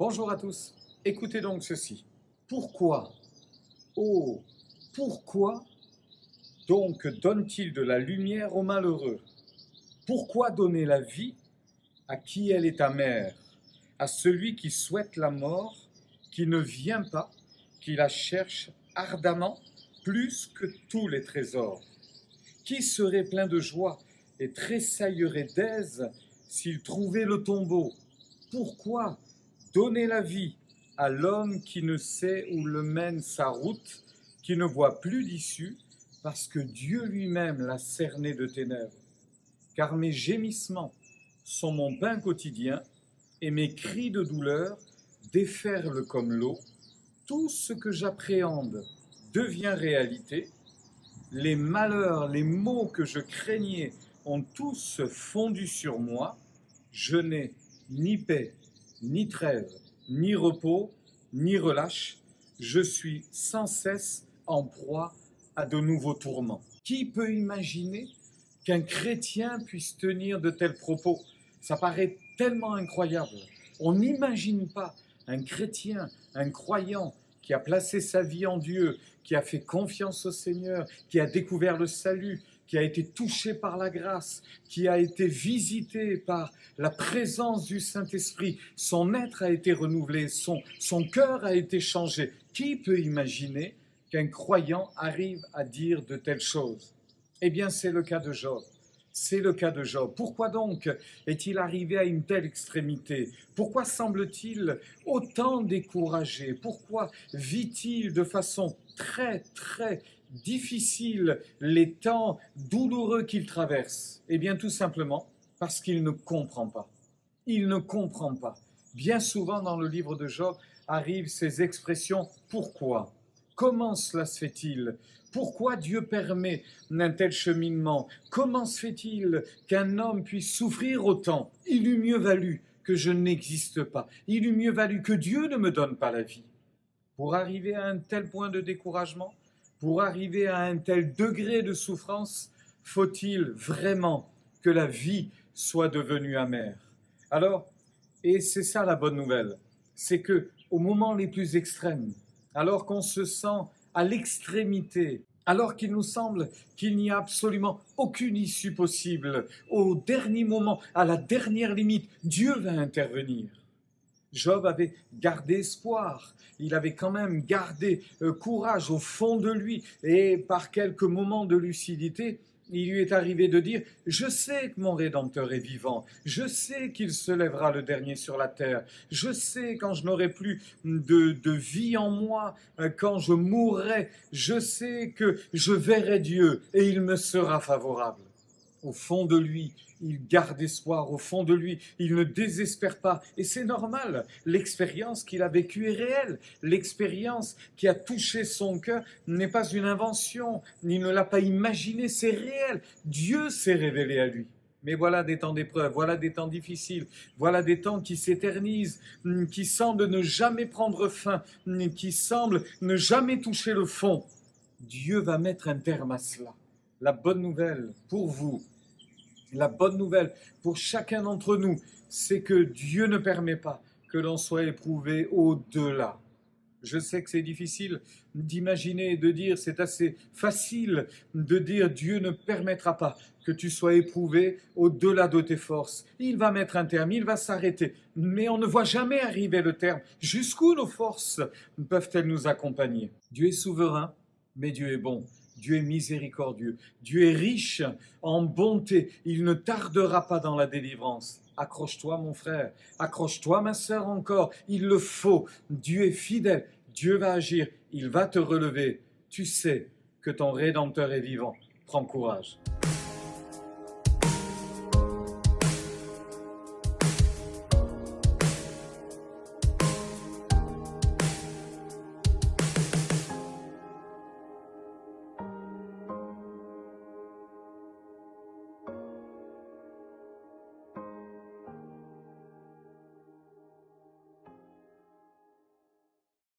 Bonjour à tous, écoutez donc ceci. Pourquoi, oh, pourquoi donc donne-t-il de la lumière aux malheureux? Pourquoi donner la vie à qui elle est amère, à celui qui souhaite la mort, qui ne vient pas, qui la cherche ardemment, plus que tous les trésors? Qui serait plein de joie et tressaillerait d'aise s'il trouvait le tombeau? Pourquoi donner la vie à l'homme qui ne sait où le mène sa route, qui ne voit plus d'issue, parce que Dieu lui-même l'a cerné de ténèbres? Car mes gémissements sont mon pain quotidien, et mes cris de douleur déferlent comme l'eau. Tout ce que j'appréhende devient réalité. Les malheurs, les maux que je craignais ont tous fondu sur moi. Je n'ai ni paix, ni trêve, ni repos, ni relâche. Je suis sans cesse en proie à de nouveaux tourments. Qui peut imaginer qu'un chrétien puisse tenir de tels propos? Ça paraît tellement incroyable. On n'imagine pas un chrétien, un croyant qui a placé sa vie en Dieu, qui a fait confiance au Seigneur, qui a découvert le salut, qui a été touché par la grâce, qui a été visité par la présence du Saint-Esprit. Son être a été renouvelé, son cœur a été changé. Qui peut imaginer qu'un croyant arrive à dire de telles choses? Eh bien, c'est le cas de Job. C'est le cas de Job. Pourquoi donc est-il arrivé à une telle extrémité? Pourquoi semble-t-il autant découragé? Pourquoi vit-il de façon très difficile les temps douloureux qu'il traverse? Eh bien, tout simplement parce qu'il ne comprend pas. Il ne comprend pas. Bien souvent dans le livre de Job arrivent ces expressions « pourquoi ?» Comment cela se fait-il? Pourquoi Dieu permet un tel cheminement? Comment se fait-il qu'un homme puisse souffrir autant? Il eût mieux valu que je n'existe pas. Il eût mieux valu que Dieu ne me donne pas la vie. Pour arriver à un tel point de découragement, pour arriver à un tel degré de souffrance, faut-il vraiment que la vie soit devenue amère? Alors, et c'est ça la bonne nouvelle, c'est que au moment les plus extrêmes, alors qu'on se sent à l'extrémité, alors qu'il nous semble qu'il n'y a absolument aucune issue possible, au dernier moment, à la dernière limite, Dieu va intervenir. Job avait gardé espoir, il avait quand même gardé courage au fond de lui, et par quelques moments de lucidité, il lui est arrivé de dire « Je sais que mon Rédempteur est vivant, je sais qu'il se lèvera le dernier sur la terre, je sais quand je n'aurai plus de vie en moi, quand je mourrai, je sais que je verrai Dieu et il me sera favorable. » Au fond de lui, il garde espoir, au fond de lui, il ne désespère pas. Et c'est normal, l'expérience qu'il a vécue est réelle. L'expérience qui a touché son cœur n'est pas une invention, il ne l'a pas imaginée, c'est réel. Dieu s'est révélé à lui. Mais voilà des temps d'épreuve, voilà des temps difficiles, voilà des temps qui s'éternisent, qui semblent ne jamais prendre fin, qui semblent ne jamais toucher le fond. Dieu va mettre un terme à cela. La bonne nouvelle pour vous, la bonne nouvelle pour chacun d'entre nous, c'est que Dieu ne permet pas que l'on soit éprouvé au-delà. Je sais que c'est difficile d'imaginer, de dire, c'est assez facile de dire Dieu ne permettra pas que tu sois éprouvé au-delà de tes forces. Il va mettre un terme, il va s'arrêter. Mais on ne voit jamais arriver le terme. Jusqu'où nos forces peuvent-elles nous accompagner? Dieu est souverain, mais Dieu est bon. Dieu est miséricordieux, Dieu est riche en bonté, il ne tardera pas dans la délivrance. Accroche-toi mon frère, accroche-toi ma sœur encore, il le faut, Dieu est fidèle, Dieu va agir, il va te relever. Tu sais que ton Rédempteur est vivant, prends courage.